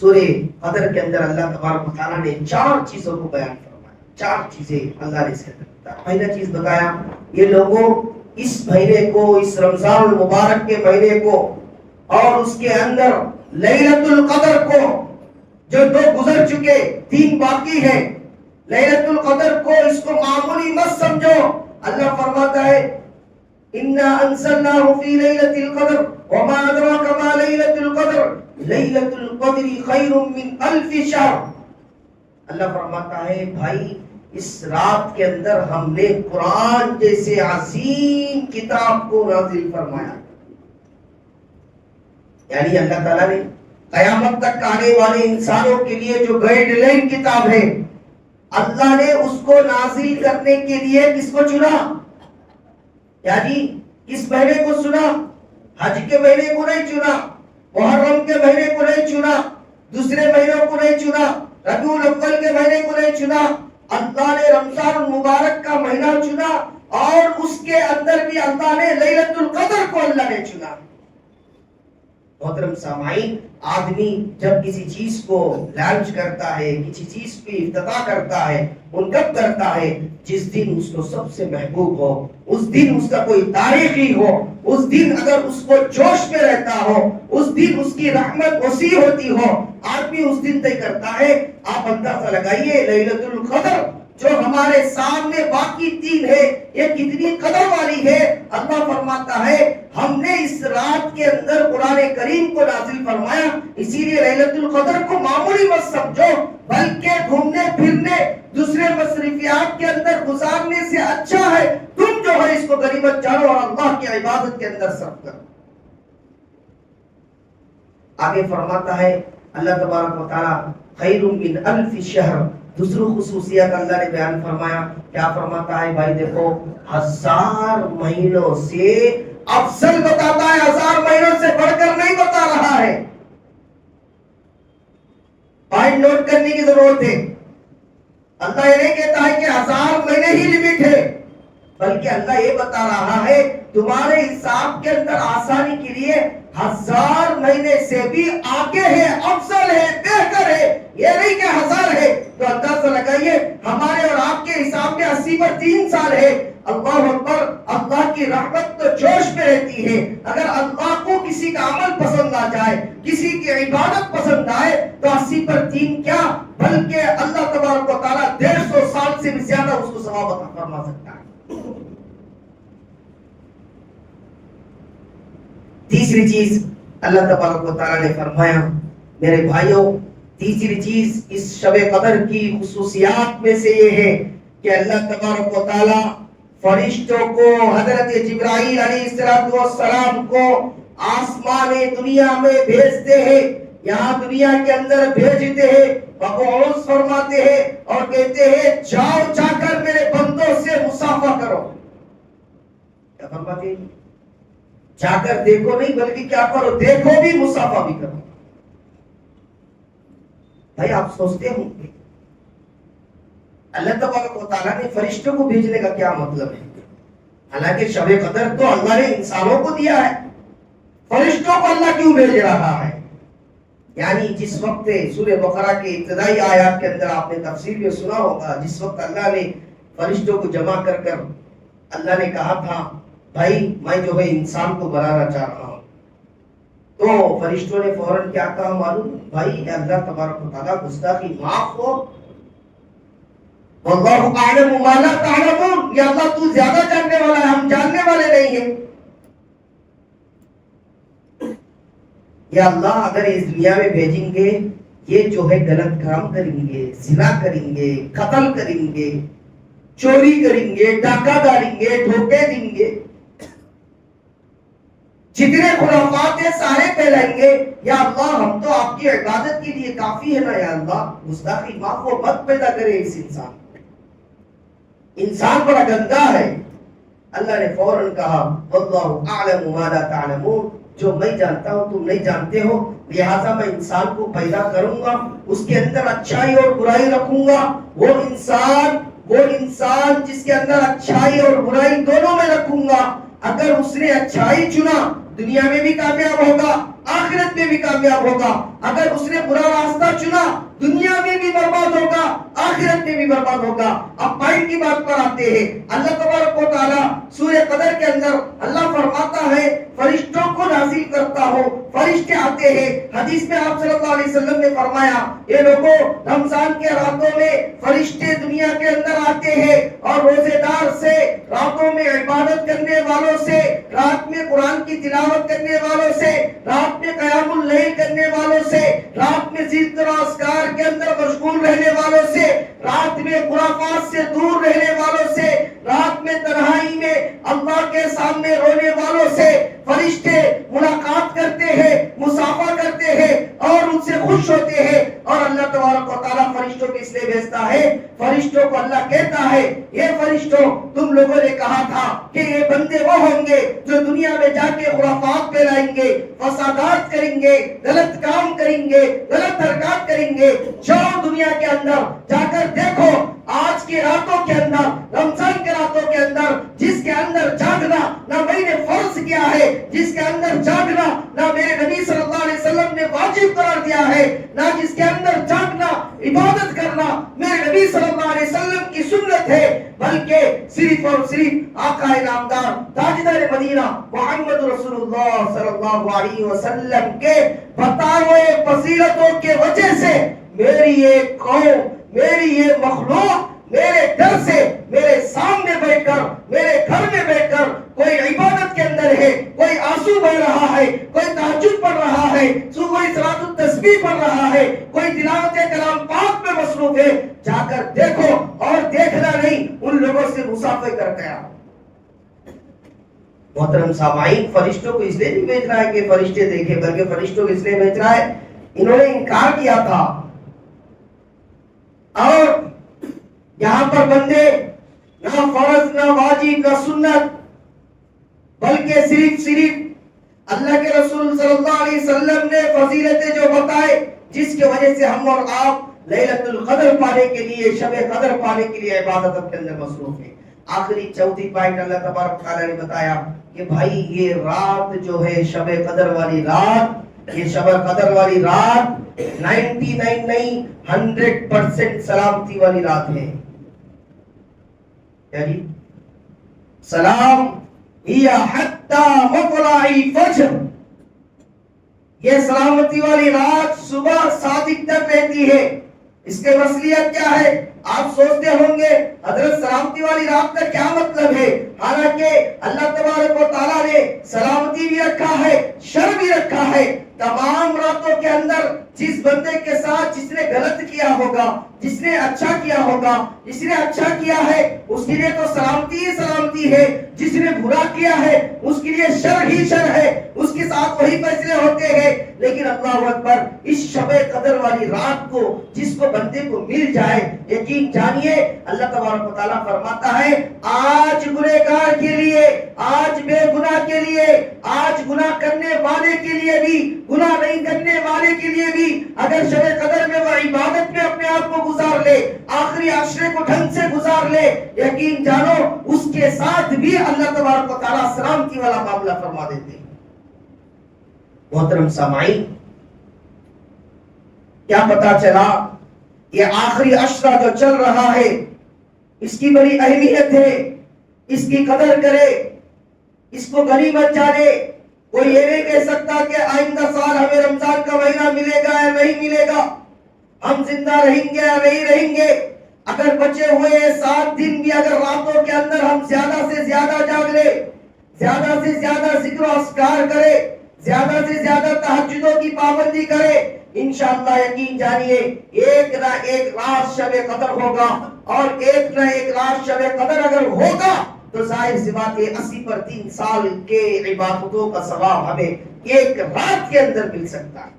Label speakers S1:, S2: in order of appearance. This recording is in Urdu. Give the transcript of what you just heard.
S1: سورہ قدر کے اندر اللہ تبارک و تعالیٰ نے 4 چیزوں کو بیان فرمایا. 4 چیزیں اللہ نے اس کے اندر بتایا. پہلا چیز بتایا یہ لوگوں اس مہینے کو, اس رمضان المبارک کے مہینے کو اور اس کے اندر لیلۃ القدر کو, جو 2 گزر چکے 3 باقی ہیں, لیلۃ القدر کو اس کو معمولی مت سمجھو. اللہ فرماتا ہے انا انزلناه في ليلة القدر وما ادراك ما ليلة القدر ليلة القدر خير من 1000 شهر. اللہ فرماتا ہے بھائی اس رات کے اندر ہم نے قرآن جیسے عظیم کتاب کو نازل فرمایا. یعنی اللہ تعالیٰ نے قیامت تک آنے والے انسانوں کے لیے جو گائیڈ لائن کتاب ہے, اللہ نے اس کو نازل کرنے کے لیے کس کو چنا؟ یعنی کس مہینے کو چنا؟ حج کے مہینے کو نہیں چنا, محرم کے مہینے کو نہیں چنا, دوسرے مہینوں کو نہیں چنا, ربیع الاول کے مہینے کو نہیں چنا. اللہ نے رمضان المبارک کا مہینہ چنا اور اس کے اندر بھی اللہ نے لیلۃ القدر کو اللہ نے چنا. محترم سامعین, آدمی جب کسی چیز کو لانچ کرتا ہے, کسی چیز پہ افتتاح کرتا ہے, منتخب کرتا ہے, جس دن اس کو سب سے محبوب ہو, اس دن اس کا کوئی تاریخی ہو, اس دن اگر اس کو جوش میں رہتا ہو, اس دن اس کی رحمت وسیع ہوتی ہو, آدمی اس دن طے کرتا ہے. آپ اندازہ لگائیے لیلۃ القدر جو ہمارے سامنے باقی 3 ہے, یہ کتنی قدر والی ہے. اللہ فرماتا ہے ہم نے اس رات کے اندر قرآن کریم کو نازل فرمایا. اسی لیے لیلۃ القدر کو معمولی مت سمجھو, بلکہ گھومنے پھرنے دوسرے مصروفیات کے اندر گزارنے سے اچھا ہے تم جو ہے اس کو غنیمت جانو اور اللہ کی عبادت کے اندر صرف کرو. آگے فرماتا ہے اللہ تبارک و تعالی خیر من 1000 شہر. دوسری خصوصیت اللہ نے بیان فرمایا. کیا فرماتا ہے بھائی دیکھو 1000 مہینوں سے افضل بتاتا ہے, 1000 مہینوں سے بڑھ کر نہیں بتا رہا ہے. پوائنٹ نوٹ کرنے کی ضرورت ہے. اللہ یہ نہیں کہتا ہے کہ 1000 مہینے ہی لمٹ ہے, بلکہ اللہ یہ بتا رہا ہے تمہارے حساب کے اندر آسانی کے لیے 1000 مہینے سے بھی آگے ہے, افضل ہے, بہتر ہے. یہ نہیں کہ 1000 ہے. تو اندازہ لگائیے ہمارے اور آپ کے حساب میں 80 پر 3 سال ہے. اللہ اکبر, اللہ کی رحمت تو جوش میں رہتی ہے. اگر اللہ کو کسی کا عمل پسند آ جائے, کسی کی عبادت پسند آئے, تو 80 پر 3 کیا بلکہ اللہ تبارک و تعالیٰ 150 سال سے بھی زیادہ اس کو ثواب عطا فرما سکتا ہے. تیسری چیز اللہ تبارک و تعالیٰ نے فرمایا میرے بھائیوں, تیسری چیز اس شب قدر کی خصوصیات میں سے یہ ہے کہ اللہ تبارک و تعالیٰ فرشتوں کو, حضرت جبرائیل علیہ السلام کو آسمان دنیا میں بھیجتے ہیں, یہاں دنیا کے اندر بھیجتے ہیں, مبعوث فرماتے ہیں اور کہتے ہیں جاؤ جا کر میرے بندوں سے مصافحہ کرو. کیا فرماتے ہیں؟ جا کر دیکھو نہیں بلکہ کیا کرو, دیکھو بھی مصافحہ بھی کرو. بھائی آپ سوچتے ہوں گے اللہ تبارک و تعالیٰ نے فرشتوں کو بھیجنے کا کیا مطلب ہے؟ حالانکہ شب قدر تو اللہ نے انسانوں کو دیا ہے, فرشتوں کو اللہ کیوں بھیج رہا ہے؟ یعنی جس وقت سورہ بقرہ کے ابتدائی آیات کے اندر آپ نے تفسیر میں سنا ہوگا, جس وقت اللہ نے فرشتوں کو جمع کر کر اللہ نے کہا تھا بھائی میں جو ہے انسان کو بنانا چاہ رہا ہوں, تو فرشتوں نے فوراً کیا کہا معلوم؟ بھائی اللہ تبارک و تعالیٰ گستاخی معاف ہو, واللہ اعلم ما لا تعلمون, یا اللہ تو زیادہ جاننے والا ہے, ہم جاننے والے نہیں ہیں. یا اللہ اگر اس دنیا میں بھیجیں گے یہ جو ہے غلط کام کریں گے, زنا کریں گے, قتل کریں گے, چوری کریں گے, ڈاکہ ڈالیں گے, دھوکے دیں گے, جتنے خرافات ہیں سارے پھیلائیں گے. یا اللہ ہم تو آپ کی عبادت کے لیے کافی ہے نا, یا اللہ گستاخی معاف ہو, مت پیدا کرے اس انسان بڑا گندا ہے. اللہ نے فوراً کہا واللہ اعلم ما لا تعلمون, جو میں جانتا ہوں تم نہیں جانتے ہو, لہذا میں انسان کو پیدا کروں گا, اس کے اندر اچھائی اور برائی رکھوں گا. وہ انسان جس کے اندر اچھائی اور برائی دونوں میں رکھوں گا. اگر اس نے اچھائی چنا دنیا میں بھی کامیاب ہوگا، آخرت میں بھی کامیاب ہوگا۔ اگر اس نے برا راستہ چنا، دنیا میں بھی برباد ہوگا، آخرت میں بھی برباد ہوگا۔ اب پوائنٹ کی بات پر آتے ہیں۔ اللہ تبارک و تعالی سورہ قدر کے اندر اللہ فرماتا ہے فرشتوں کو نازل کرتا ہو، فرشتے آتے ہیں۔ حدیث میں آپ صلی اللہ علیہ وسلم نے فرمایا یہ لوگوں رمضان کے راتوں میں فرشتے دنیا کے اندر آتے ہیں اور روزے دار سے، راتوں میں عبادت کرنے والوں سے، رات میں قرآن کی تلاوت کرنے والوں سے، رات میں قیام اللیل کرنے والوں سے، رات میں ذکر و اذکار کے اندر مشغول رہنے والوں سے، رات میں خرافات سے دور رہنے والوں سے، رات میں تنہائی میں اللہ کے سامنے رونے والوں سے فرشتے ملاقات کرتے ہیں، مصافحہ کرتے ہیں اور ان سے خوش ہوتے ہیں۔ اور اللہ تبارک و تعالیٰ فرشتوں کو اس لیے بھیجتا ہے، فرشتوں کو اللہ کہتا ہے یہ فرشتوں تم لوگوں نے کہا تھا کہ یہ بندے وہ ہوں گے جو دنیا میں جا کے خرافات پھیلائیں گے، فسادات کریں گے، غلط کام کریں گے، غلط حرکات کریں گے۔ جاؤ دنیا کے اندر جا کر دیکھو آج کی راتوں کے اندر، رمضان کے راتوں کے اندر جس کے اندر جاگنا نہ میں نے فرض کیا ہے، جس کے اندر جاگنا نہ میرے نبی صلی اللہ علیہ وسلم نے واجب قرار دیا ہے، نہ جس کے اندر جاگنا عبادت کرنا میرے نبی صلی اللہ علیہ وسلم کی سنت ہے، بلکہ صرف اور صرف آقا نامدار تاجدار مدینہ محمد رسول اللہ صلی اللہ علیہ وسلم کے بتائے فضیلتوں کے وجہ سے میری یہ قوم، میری یہ مخلوق میرے در سے، میرے سامنے بیٹھ کر، میرے گھر میں بیٹھ کر کوئی عبادت کے اندر ہے، کوئی آنسو بہ رہا ہے، کوئی تہجد پڑھ رہا ہے، کوئی صلاۃ التسبیح پڑھ رہا ہے، کوئی تلاوت کلام پاک میں مصروف ہے، جا کر دیکھو اور دیکھنا نہیں، ان لوگوں سے مصافحہ کر گیا۔ محترم سامعین، فرشتوں کو اس لیے نہیں بھیج رہا ہے کہ فرشتے دیکھیں، بلکہ فرشتوں کو اس لیے بھیج رہا ہے انہوں نے انکار کیا تھا، اور یہاں پر بندے نہ فرض نہ واجب نہ سنت بلکہ صرف اللہ کے رسول صلی اللہ علیہ وسلم نے فضیلتیں جو بتائے جس کی وجہ سے ہم اور آپ لیلۃ القدر پانے کے لیے، شب قدر پانے کے لیے عبادت کے اندر مصروف ہیں۔ آخری چوتھی پوائنٹ اللہ تبارک تعالیٰ نے بتایا کہ بھائی یہ رات جو ہے شب قدر والی رات، یہ شب قدر والی رات 99 نہیں 100% سلامتی والی رات ہے۔ یعنی سلام یا حتی مطلع الفجر، یہ سلامتی والی رات صبح صادق تک رہتی ہے۔ اس کے وصلیت کیا ہے؟ آپ سوچتے ہوں گے حضرت سلامتی والی رات کا کیا مطلب ہے؟ حالانکہ اللہ تبارک و تعالیٰ نے سلامتی بھی رکھا ہے، شر بھی رکھا ہے۔ تمام راتوں کے اندر جس بندے کے ساتھ جس نے غلط کیا ہوگا، جس نے اچھا کیا ہوگا، جس نے اچھا کیا ہے اس کے لیے تو سلامتی ہی سلامتی ہے، جس نے برا کیا ہے اس کے لیے شر ہی شر ہے، اس کے ساتھ وہی فیصلے ہوتے ہیں۔ لیکن اللہ اکبر، اس شب قدر والی رات کو جس کو بندے کو مل جائے، یقین جانیے اللہ تبارک و تعالیٰ فرماتا ہے آج گنہگار کے لیے، آج بے گناہ کے لیے، آج گناہ کرنے والے کے لیے بھی، گناہ نہیں کرنے والے کے لیے بھی اگر شب قدر میں وہ عبادت میں اپنے آپ کو گزار لے، آخری عشرے کو ڈھنگ سے گزار لے، یقین جانو اس کے ساتھ بھی اللہ تبارک و تعالیٰ سلامتی والا معاملہ فرما دیتے ہیں۔ محترم سامعین، کیا پتا چلا یہ آخری عشرہ جو چل رہا ہے اس کی بڑی اہمیت ہے، اس کی قدر کرے، اس کو غنیمت جانے۔ کوئی یہ نہیں کہہ سکتا کہ آئندہ سال ہمیں رمضان کا مہینہ ملے گا یا نہیں ملے گا، ہم زندہ رہیں گے یا نہیں رہیں گے۔ اگر بچے ہوئے 7 دن بھی اگر راتوں کے اندر ہم زیادہ سے زیادہ جاگ لے، زیادہ سے زیادہ ذکر و اذکار کرے، زیادہ سے زیادہ تہجدوں کی پابندی کرے، انشاءاللہ یقین جانیے ایک نہ ایک رات شب قدر ہوگا، اور ایک نہ ایک رات شب قدر اگر ہوگا تو ظاہر سی بات ہے 80 پر 3 سال کے عبادتوں کا ثواب ہمیں ایک رات کے اندر مل سکتا ہے۔